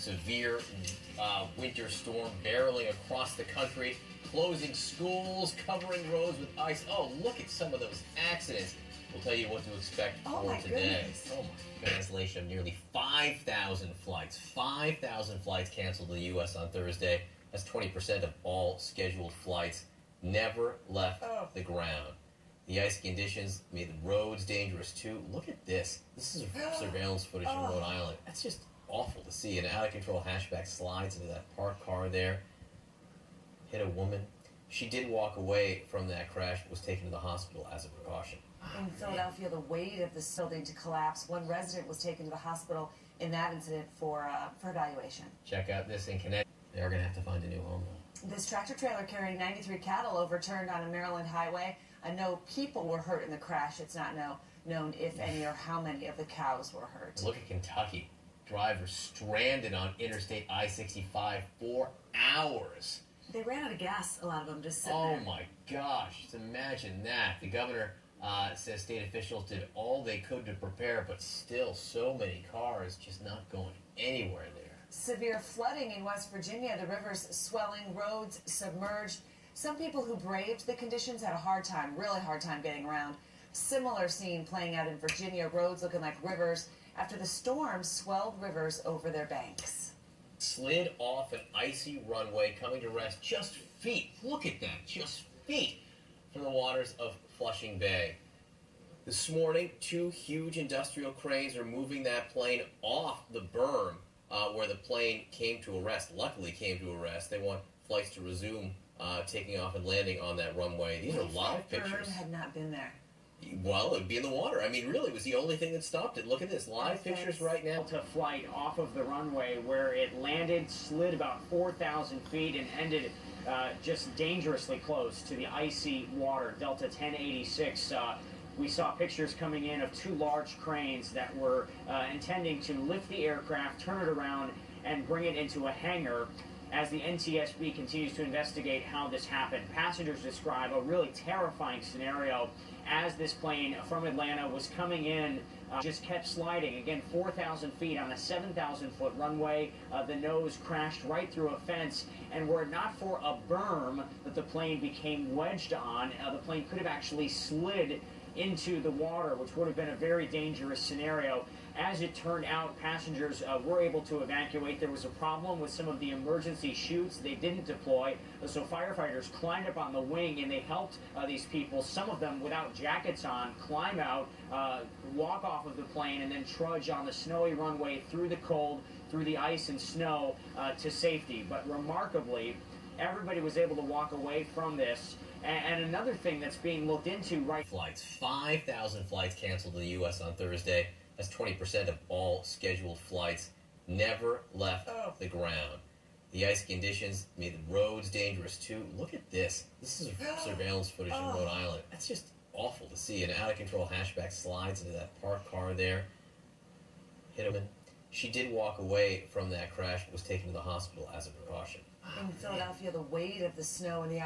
severe winter storm barreling across the country, closing schools, covering roads with ice. Oh, look at some of those accidents. We'll tell you what to expect for today. Goodness. Oh my cancellation of nearly 5,000 flights. 5,000 flights canceled in the U.S. on Thursday. That's 20% of all scheduled flights. Never left the ground. The icy conditions made the roads dangerous too. Look at this. This is surveillance footage in Rhode Island. That's just awful to see. An out-of-control hatchback slides into that parked car there. Hit a woman. She did walk away from that crash, but was taken to the hospital as a precaution. In Philadelphia, the weight of this building to collapse. One resident was taken to the hospital in that incident for evaluation. Check out this in Connecticut. They are going to have to find a new home, though. This tractor trailer carrying 93 cattle overturned on a Maryland highway. No people were hurt in the crash. It's not known if any or how many of the cows were hurt. Look at Kentucky. Drivers stranded on Interstate I-65 for hours. They ran out of gas, a lot of them just sitting Oh there. my gosh, just imagine that. The governor says state officials did all they could to prepare, but still so many cars just not going anywhere there. Severe flooding in West Virginia, the rivers swelling, roads submerged. Some people who braved the conditions had a hard time, really hard time getting around. Similar scene playing out in Virginia, roads looking like rivers after the storm swelled rivers over their banks. Slid off an icy runway, coming to rest just feet. Look at that, just feet from the waters of Flushing Bay. This morning, 2 huge industrial cranes are moving that plane off the berm where the plane came to a rest. Luckily came to a rest. They want flights to resume taking off and landing on that runway. These are live pictures. Berm had not been there. Well, it would be in the water. I mean, really, it was the only thing that stopped it. Look at this. Live pictures right now. To flight off of the runway where it landed, slid about 4,000 feet, and ended just dangerously close to the icy water. Delta 1086. We saw pictures coming in of 2 large cranes that were intending to lift the aircraft, turn it around, and bring it into a hangar. As the NTSB continues to investigate how this happened, passengers describe a really terrifying scenario as this plane from Atlanta was coming in, just kept sliding. Again, 4,000 feet on a 7,000-foot runway. The nose crashed right through a fence, and were it not for a berm that the plane became wedged on, the plane could have actually slid into the water, which would have been a very dangerous scenario. As it turned out, passengers were able to evacuate. There was a problem with some of the emergency chutes. They didn't deploy, so firefighters climbed up on the wing and they helped these people, some of them without jackets on, climb out, walk off of the plane, and then trudge on the snowy runway through the cold, through the ice and snow to safety. But remarkably, everybody was able to walk away from this. And another thing that's being looked into Flights. 5,000 flights canceled in the U.S. on Thursday. That's 20% of all scheduled flights. Never left the ground. The icy conditions made the roads dangerous too. Look at this. This is surveillance footage in Rhode Island. That's just awful to see. An out-of-control hatchback slides into that parked car there. Hit a woman. She did walk away from that crash, but was taken to the hospital as a precaution. In Philadelphia, the weight of the snow and the